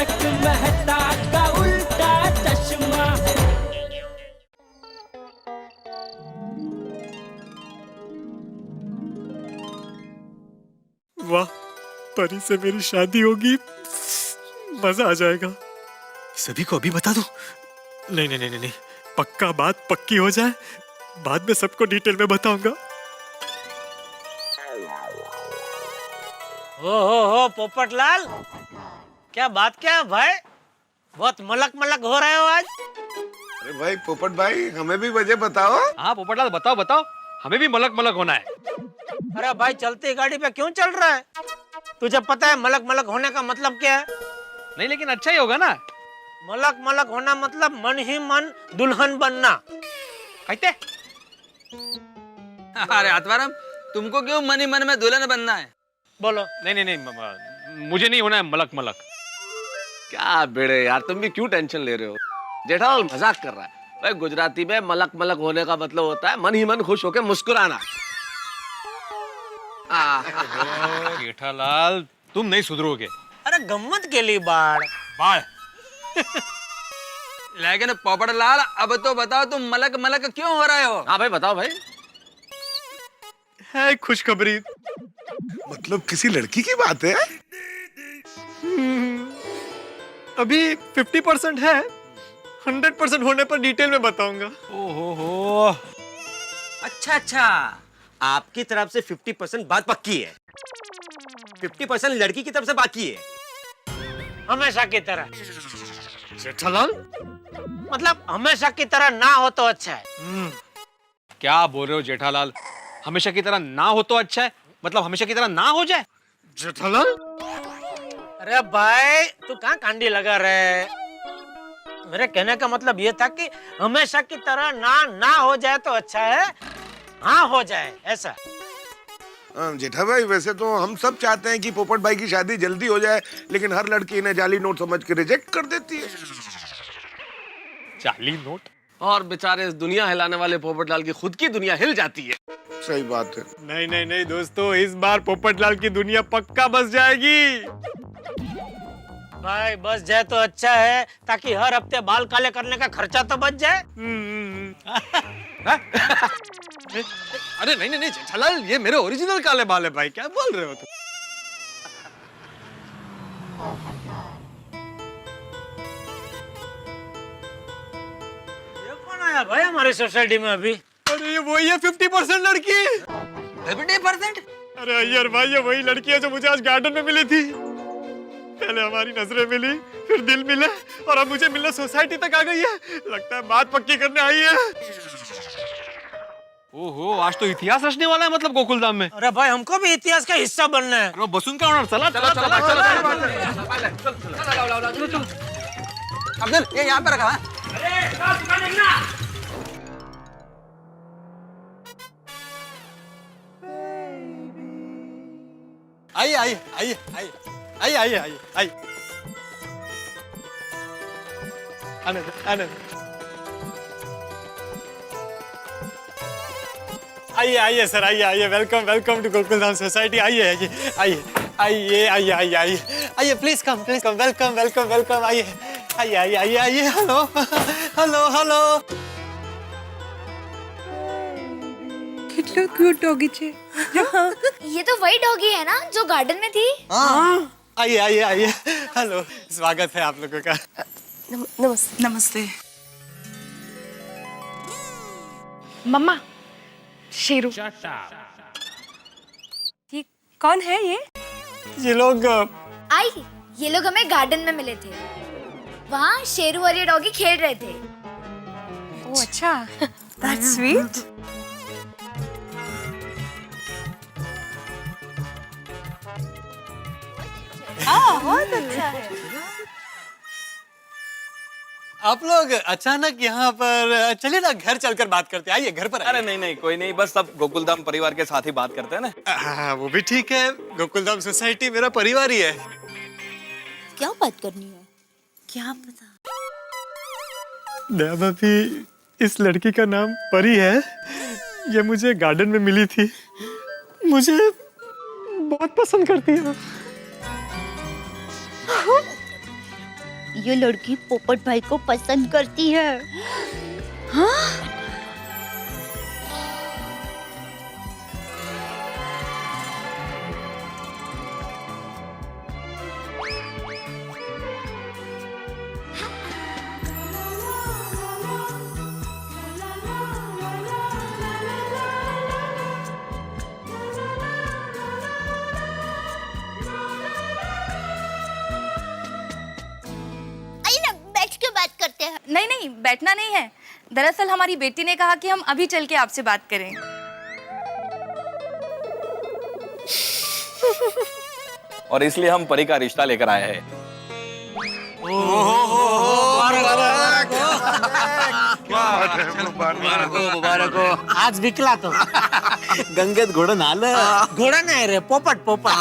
तारक मेहता का उल्टा चश्मा। वाह, परी से मेरी शादी होगी, मजा आ जाएगा। सभी को अभी बता दूं? नहीं नहीं नहीं नहीं, पक्का बात पक्की हो जाए, बाद में सबको डिटेल में बताऊंगा। हो पोपटलाल, क्या बात क्या है भाई? बहुत मलक मलक हो रहे हो आज। अरे भाई पोपट भाई, हमें भी वजह बताओ। हाँ पोपटलाल, बताओ बताओ, हमें भी मलक मलक होना है। अरे भाई, चलती गाड़ी पे क्यों चल रहा है? तुझे पता है मलक मलक होने का मतलब क्या है? नहीं लेकिन अच्छा ही होगा ना। मलक मलक होना मतलब मन ही मन दुल्हन बनना। कहते अरे आत्माराम, तुमको क्यों मन ही मन में दुल्हन बनना है? बोलो। नहीं नहीं नहीं, मुझे नहीं होना है मलक मलक। क्या बेड़े यार, तुम भी क्यों टेंशन ले रहे हो? जेठालाल मजाक कर रहा है भाई। गुजराती में मलक मलक होने का मतलब होता है मन ही मन खुश होकर मुस्कुराना। जेठालाल, तुम नहीं सुधरोगे। अरे गम्मत के लिए बाढ़ बाढ़। लेकिन पोपटलाल, अब तो बताओ तुम मलक मलक क्यों हो रहे हो? हाँ भाई बताओ भाई। है खुशखबरी। मतलब किसी लड़की की बात है? अभी 50% है, 100% होने पर डिटेल में बताऊंगा। ओहो, अच्छा, आपकी तरफ से 50% बात पक्की है, 50% लड़की की तरफ से बाकी है। हमेशा की तरह। जेठालाल, मतलब हमेशा की तरह ना हो तो अच्छा है। क्या बोल रहे हो जेठालाल? हमेशा की तरह ना हो तो अच्छा है, मतलब हमेशा की तरह ना हो जाए। जेठालाल, अरे भाई, तू कहाँ कांडी लगा रहे? मेरे कहने का मतलब ये था कि हमेशा की तरह ना हो जाए तो अच्छा है, हाँ हो जाए, ऐसा। जेठा भाई, वैसे तो हम सब चाहते हैं कि पोपट भाई की शादी जल्दी हो जाए, लेकिन हर लड़की इन्हें जाली नोट समझ के रिजेक्ट कर देती है। जाली नोट? और बेचारे इस दुनिया हिलाने वाले पोपटलाल की खुद की दुनिया हिल जाती है। सही बात है। नहीं नहीं नहीं दोस्तों, इस बार पोपटलाल की दुनिया पक्का बस जाएगी। भाई बस जाए तो अच्छा है, ताकि हर हफ्ते बाल काले करने का खर्चा तो बच जाए। अरे नहीं नहीं नहीं जेठालाल, ये मेरे ओरिजिनल काले बाल है भाई, क्या बोल रहे हो तुम? ये कौन आया भाई हमारी सोसाइटी में अभी? अरे ये वही है 50% लड़की। 50%? अरे अय्यर भाई, ये वही लड़की है जो मुझे आज गार्डन में मिली थी। पहले हमारी नजरें मिली, फिर दिल मिले, और अब मुझे मिलने सोसाइटी तक आ गई है। लगता है बात पक्की करने आई है। ओहो, आज तो इतिहास रचने वाला है मतलब गोकुलधाम में। अरे भाई, हमको भी इतिहास का हिस्सा बनना है। अरे बसून का ऑनर, चला चला चला चला। अब्दुल, ये यहाँ पे रखा है। आइए आइए आइए आइए आइए आइए आइए आइए। आनंद आनंद, आइए आइए सर, आइए आइए, welcome welcome to Gokuldham society. आइए आइए आइए आइए आइए आइए आइए आइए, please come welcome welcome welcome. आइए आइए आइए आइए आइए। Hello hello hello. कितना क्यूट डॉगी छे। ये तो वही डॉगी है ना जो गार्डन में थी? आइए आइए आइए, हेलो, स्वागत है आप लोगों का। नमस्ते। नमस्ते। मम्मा, शेरू। ये कौन है ये? ये लोग आई, ये लोग हमें गार्डन में मिले थे। वहाँ शेरू और ये डॉगी खेल रहे थे। ओह अच्छा, दैट्स स्वीट। बहुत अच्छा है। आप लोग अचानक यहाँ पर, चलिए ना घर चलकर बात करते हैं। आइए घर पर। अरे नहीं नहीं, कोई नहीं, बस सब गोकुलधाम परिवार के साथ ही बात करते हैं ना। हाँ वो भी ठीक है, गोकुलधाम सोसाइटी मेरा परिवार ही है। क्या बात करनी है? क्या पता। दया भाभी, इस लड़की का नाम परी है। ये मुझे गार्डन में मिली थी, मुझे बहुत पसंद करती है। ये लड़की पोपट भाई को पसंद करती है। हाँ? नहीं नहीं, बैठना नहीं है। दरअसल हमारी बेटी ने कहा कि हम अभी चल के आपसे बात करें। और इसलिए हम परी का रिश्ता लेकर आए हैं। मुबारक हो। आज विकला तो गंगेत घोड़ा नाल घोड़ा नहीं रे, पोपट पोपट।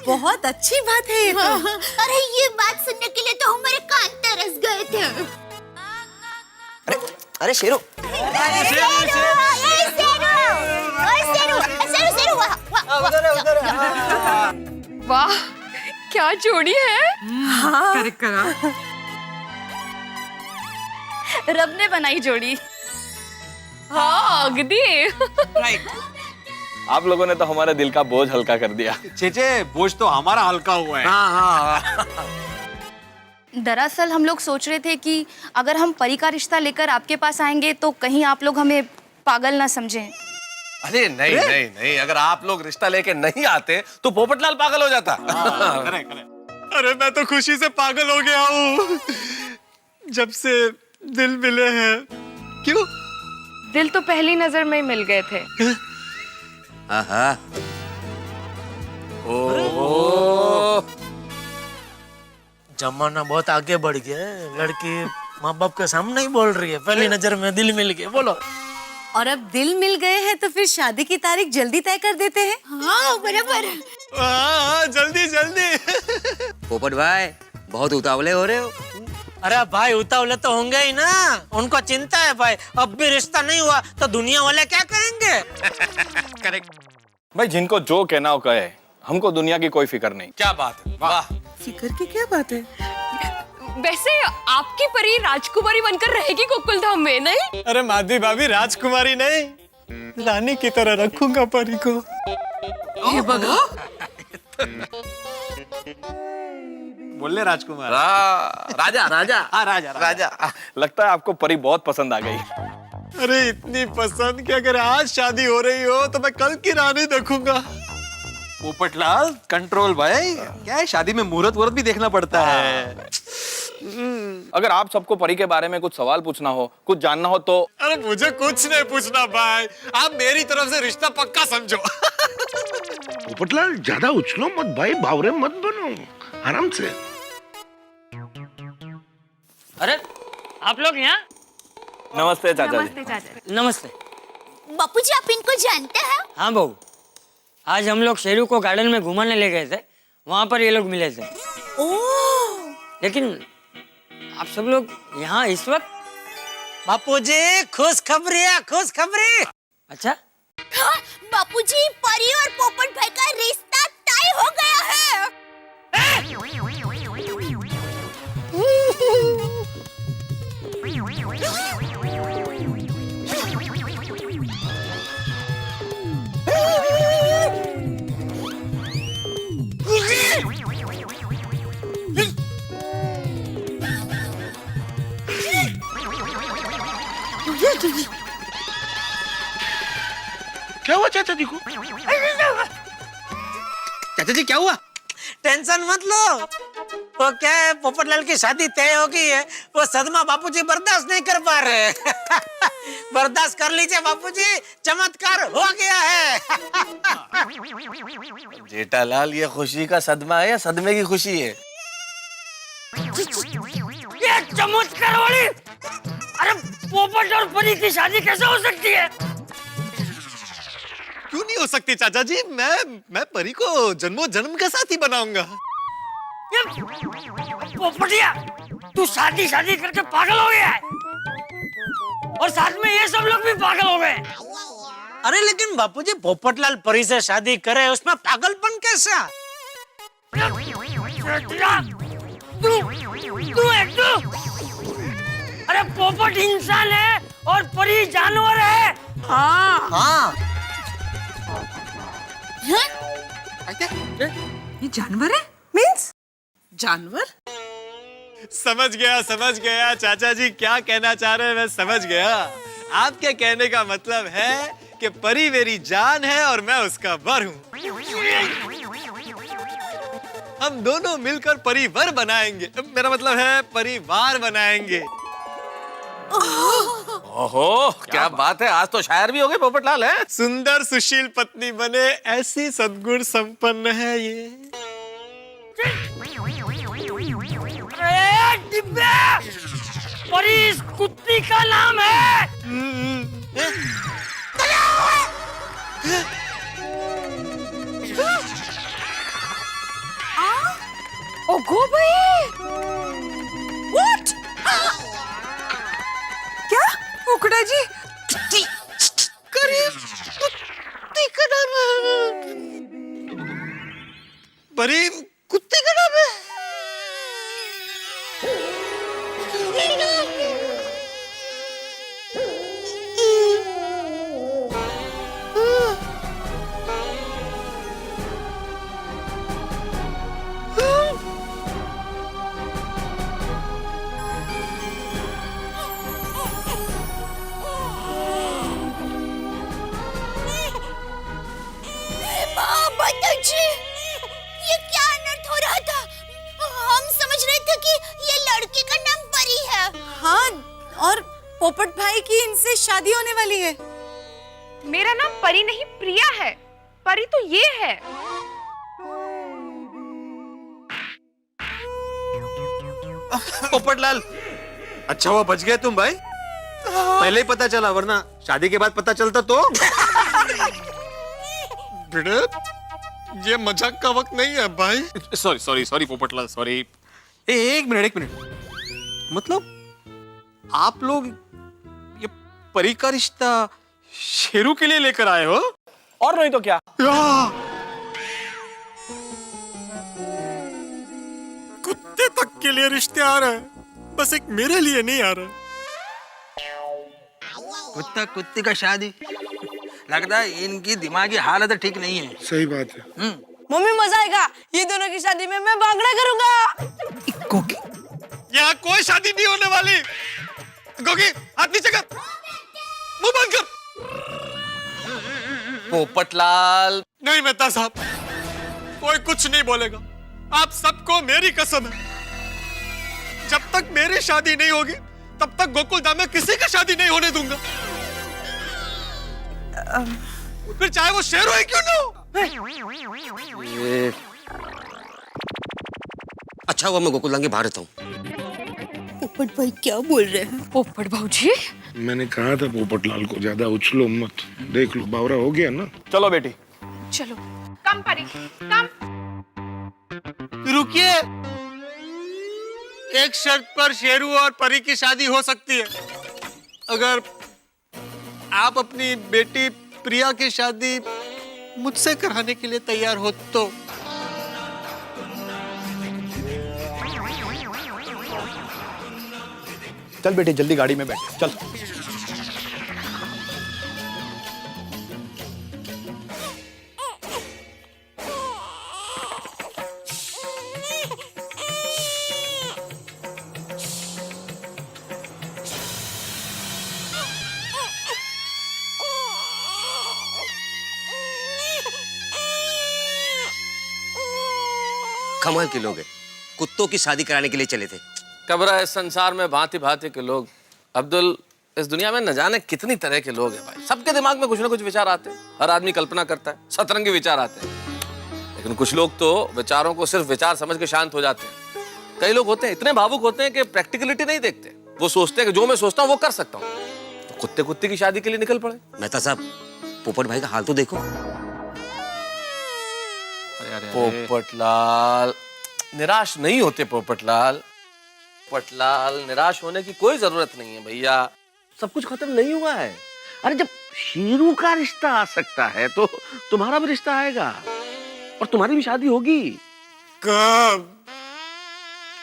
बहुत अच्छी बात है ये तो। अरे ये बात सुनने के लिए तो हमारे कान तरस गए थे। अरे शेरू, वाह क्या जोड़ी है। हाँ। रब ने बनाई जोड़ी। हाँ अगदी। आप लोगों ने तो हमारे दिल का बोझ हल्का कर दिया। चेचे बोझ तो हमारा हल्का हुआ है। हाँ। दरअसल हम लोग सोच रहे थे कि अगर हम परी का रिश्ता लेकर आपके पास आएंगे तो कहीं आप लोग हमें पागल ना समझें। अरे नहीं नहीं नहीं, अगर आप लोग रिश्ता लेके नहीं आते तो पोपटलाल पागल हो जाता। अरे मैं तो खुशी से पागल हो गया हूँ जब से दिल मिले हैं। क्यों? दिल तो पहली नजर में ही मिल गए थे। जमाना बहुत आगे बढ़ गया है। लड़की माँ बाप के सामने ही बोल रही है, पहली नजर में दिल मिल गया। बोलो। और अब दिल मिल गए हैं तो फिर शादी की तारीख जल्दी तय कर देते हैं। हाँ बराबर। हाँ जल्दी जल्दी। पोपट भाई बहुत उतावले हो रहे हो। अरे भाई उतावले तो होंगे ही ना, उनको चिंता है भाई। अब भी रिश्ता नहीं हुआ तो दुनिया वाले क्या कहेंगे। करेक्ट भाई, जिनको जो कहना हो कहे, हमको दुनिया की कोई फिक्र नहीं। क्या बात है, वाह। फिक्र की क्या बात है? वैसे आपकी परी राजकुमारी बनकर रहेगी गोकुलधाम में, नहीं? अरे माधवी भाभी राजकुमारी नहीं, रानी की तरह रखूंगा परी को। बोले राजकुमार। राजा राजा। हाँ राजा राजा। लगता है आपको परी बहुत पसंद आ गई। अरे इतनी पसंद कि अगर आज शादी हो रही हो तो मैं कल की रानी देखूंगा। पोपटलाल कंट्रोल भाई, क्या है शादी में मुहूर्त वूर्त भी देखना पड़ता है। अगर आप सबको परी के बारे में कुछ सवाल पूछना हो, कुछ जानना हो तो। अरे मुझे कुछ नहीं पूछना भाई, आप मेरी तरफ से रिश्ता पक्का समझो। पोपटलाल ज्यादा उछलो मत भाई, बावरे मत बनो, आराम से। अरे आप लोग यहाँ? नमस्ते चाचा जी। नमस्ते चाचा। नमस्ते। बापूजी आप इनको जानते हैं? हाँ बहू, आज हम लोग शेरू को गार्डन में घुमाने ले गए थे, वहाँ पर ये लोग मिले थे। लेकिन आप सब लोग यहाँ इस वक्त? बापूजी खुश खबरी है, खुश खबरी। अच्छा हाँ, बापूजी परी और पोपट भाई का रिश्ता तय हो गया है। क्या हुआ चाचा जी को? चाचा जी क्या हुआ? टेंशन मत लो, वो क्या है पोपटलाल की शादी तय हो गई है, वो सदमा बापूजी बर्दाश्त नहीं कर पा रहे। बर्दाश्त कर लीजिए बापूजी, चमत्कार हो गया है। जेठालाल ये खुशी का सदमा है या सदमे की खुशी है? ये चमत्कार वाली, अरे पोपट और परी की शादी कैसे हो सकती है? क्यों नहीं हो सकती चाचा जी, मैं परी को जन्मों जन्म का साथी बनाऊंगा। पोपटिया, तू शादी करके पागल हो गया है, और साथ में ये सब लोग भी पागल हो गए। अरे लेकिन बापूजी पोपटलाल परी से शादी करे, उसमें पागलपन कैसा? अरे पोपट इंसान है और परी जानवर है। हाँ। ये जानवर है? मीन्स जानवर? समझ गया चाचा जी क्या कहना चाह रहे हैं, मैं समझ गया। आपके कहने का मतलब है कि परी मेरी जान है और मैं उसका वर हूँ। हम दोनों मिलकर परिवार बनाएंगे, मेरा मतलब है परिवार बनाएंगे। ओहो, क्या बात है, आज तो शायर भी हो गए पोपटलाल है। सुंदर सुशील पत्नी बने ऐसी सद्गुण संपन्न है ये। अरे डिब्बे, परी इस कुत्ती का नाम है। ओगो भाई, व्हाट? क्या उकड़ा जी? करीब कुत्ते का नाम है। परी कुत्ते का नाम है। ये क्या अनर्थ हो रहा था? हम समझ रहे थे कि ये लड़के का नाम परी है। हाँ, और पोपट भाई की इनसे शादी होने वाली है। मेरा नाम परी नहीं प्रिया है। परी तो ये है। पोपटलाल, अच्छा हुआ बच गए तुम भाई। पहले ही पता चला, वरना शादी के बाद पता चलता तो। बेटे, ये मजाक का वक्त नहीं है भाई। Sorry Popatlal, sorry. एक मिनट, मतलब आप लोग ये परी का रिश्ता शेरू के लिए लेकर आए हो? और नहीं तो क्या। कुत्ते तक के लिए रिश्ते आ रहे हैं, बस एक मेरे लिए नहीं आ रहा। कुत्ता कुत्ती का शादी, लगता है इनकी दिमागी हालत ठीक नहीं है। सही बात है। मम्मी मजा आएगा, ये दोनों की शादी में मैं भांगड़ा करूंगा। यहाँ कोई शादी नहीं होने वाली। गोगी, हाथ नीचे कर, मुंह बंद कर। पोपटलाल, नहीं मेहता साहब, कोई कुछ नहीं बोलेगा। आप सबको मेरी कसम है, जब तक मेरी शादी नहीं होगी तब तक गोकुलधाम में किसी की शादी नहीं होने दूंगा। फिर चाहे वो शेर हो क्यों ना हो। अच्छा हुआ मैं गोकुलधाम के बाहर रहता हूँ। पोपट भाई क्या बोल रहे हैं? पोपट भाऊजी, मैंने कहा था पोपटलाल को ज्यादा उछलो मत, देख लो बावरा हो गया ना। चलो बेटी। चलो। कम परी, कम। रुकिए, एक शर्त पर शेरू और परी की शादी हो सकती है। अगर आप अपनी बेटी प्रिया की शादी मुझसे कराने के लिए तैयार हो तो। चल बेटी, जल्दी गाड़ी में बैठ, चल। कमाल के लोग हैं, कुत्तों की शादी कराने के लिए चले थे। कब्र इस संसार में भांति भांति के लोग। अब्दुल, इस दुनिया में न जाने कितनी तरह के लोग हैं भाई। सबके दिमाग में कुछ ना कुछ विचार आते हैं, हर आदमी कल्पना करता है, सतरंगी विचार आते हैं। लेकिन कुछ लोग तो विचारों को सिर्फ विचार समझ के शांत हो जाते हैं। कई लोग होते हैं इतने भावुक होते हैं कि प्रैक्टिकलिटी नहीं देखते। वो सोचते हैं कि जो मैं सोचता हूँ वो कर सकता हूँ, तो कुत्ते कुत्ते की शादी के लिए निकल पड़े। मेहता साहब, पोपट भाई का हाल तो देखो। पोपटलाल, निराश नहीं होते पोपटलाल। पोपटलाल, निराश होने की कोई जरूरत नहीं है भैया, सब कुछ खत्म नहीं हुआ है। अरे जब शेरू का रिश्ता आ सकता है तो तुम्हारा भी रिश्ता आएगा और तुम्हारी भी शादी होगी। कब?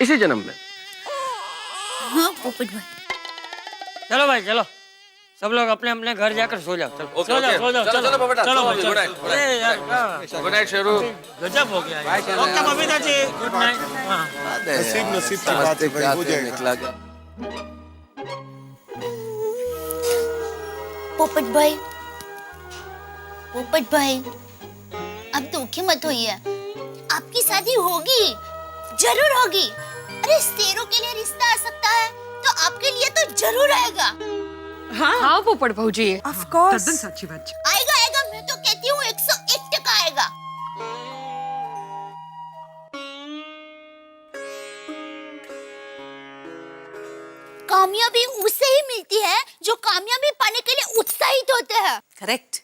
इसी जन्म में। हाँ पोपट भाई। चलो भाई चलो, सब लोग अपने अपने घर जाकर सो जाओ। चलो ओके, सो जाओ, ओके। सो जाओ, चलो, चलो, बबीता, चलो चलो, भाई, गुड नाइट, चलो। Good night. अरे यार, क्या? Good night Sheru. गजब हो गया यार। Okay Babita ji, good night. हाँ। नसीब नसीब की बात है भाई, हो जाएगा। निकला गया। पोपट भाई, पोपट भाई, अब दुखी मत होइए, आपकी शादी होगी, जरूर होगी। अरे शेरों के लिए रिश्ता आ सकता है तो आपके लिए तो जरूर आएगा। हाँ पोपट भाऊजी, ऑफ कोर्स। सच्ची बात। आएगा आएगा, मैं तो कहती हूँ 101% आएगा। कामयाबी उसे ही मिलती है जो कामयाबी पाने के लिए उत्साहित होते हैं। करेक्ट।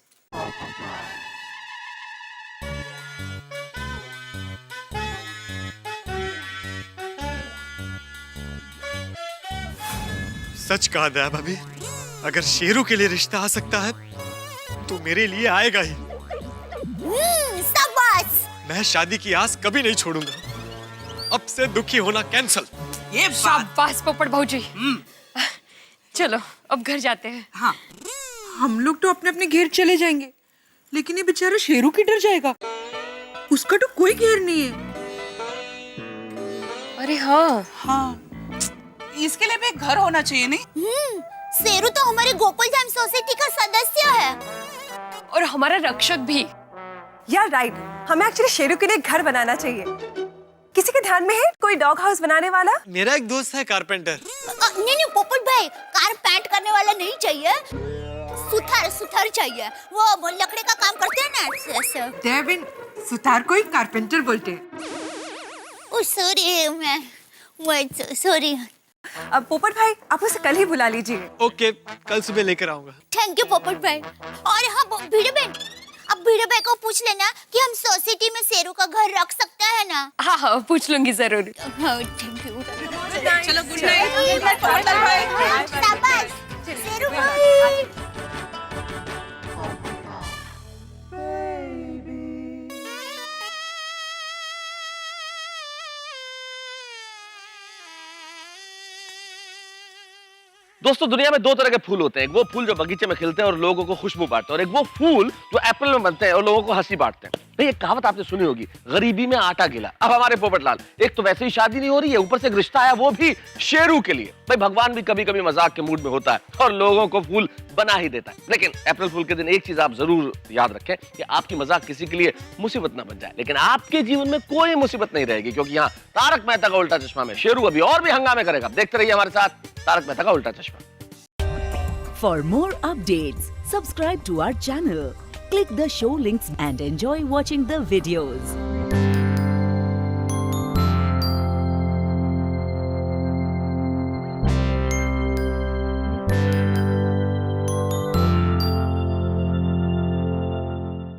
सच कहा दया भाभी, अगर शेरू के लिए रिश्ता आ सकता है तो मेरे लिए आएगा ही। शाबाश। मैं शादी की आस कभी नहीं छोड़ूंगा। अब से दुखी होना कैंसल। ये शाबाश पोपट भाऊजी। चलो अब घर जाते हैं। हाँ, हम लोग तो अपने अपने घेर चले जाएंगे, लेकिन ये बेचारा शेरू की डर जाएगा। उसका तो कोई घेर नहीं है। अरे हाँ हाँ, इसके लिए भी एक घर होना चाहिए नहीं? शेरू तो हमारे गोकुल धाम सोसाइटी का सदस्य है और हमारा रक्षक भी। यार राइट, हमें एक्चुअली शेरू के लिए घर बनाना चाहिए। किसी के ध्यान में है कोई डॉग हाउस बनाने वाला? मेरा एक दोस्त है कारपेंटर। नहीं नहीं पोपट भाई, कार पेंट करने वाला नहीं चाहिए, सुथार सुथार चाहिए। वो लकड़ी का काम करते हैं ना ऐसे। देविन, सुतार को ही कारपेंटर बोलते हैं। ओ सॉरी, मैं सॉरी। अब पोपट भाई, आप उसे कल ही बुला लीजिए। ओके, कल सुबह लेकर आऊंगा। थैंक यू पोपट भाई। और हाँ भीड़े बहन, अब भीड़े भाई को पूछ लेना कि हम सोसाइटी में शेरू का घर रख सकते हैं ना। हाँ हाँ पूछ लूंगी जरूर। हाँ थैंक यू। चलो गुड नाइट पोपट भाई। शाबाश शेरू भाई। दोस्तों दुनिया में दो तरह के फूल होते हैं, एक वो फूल जो बगीचे में खिलते हैं और लोगों को खुशबू बांटते हैं, और एक वो फूल जो अप्रैल में बनते हैं और लोगों को हंसी बांटते हैं। भाई ये कहावत आपने सुनी होगी, गरीबी में आटा गिला। अब हमारे पोपटलाल, एक तो वैसे ही शादी नहीं हो रही है, ऊपर से एक रिश्ता आया, वो भी शेरू के लिए। भाई भगवान भी कभी कभी मजाक के मूड में होता है और लोगों को फूल बना ही देता है। लेकिन अप्रैल फूल के दिन एक चीज आप जरूर याद रखें कि आपकी मजाक किसी के लिए मुसीबत ना बन जाए। लेकिन आपके जीवन में कोई मुसीबत नहीं रहेगी, क्योंकि यहाँ तारक मेहता का उल्टा चश्मा में शेरू अभी और भी हंगामे करेगा। देखते रहिए हमारे साथ तारक मेहता का उल्टा चश्मा। For more updates, subscribe to our channel, click the show links and enjoy watching the videos.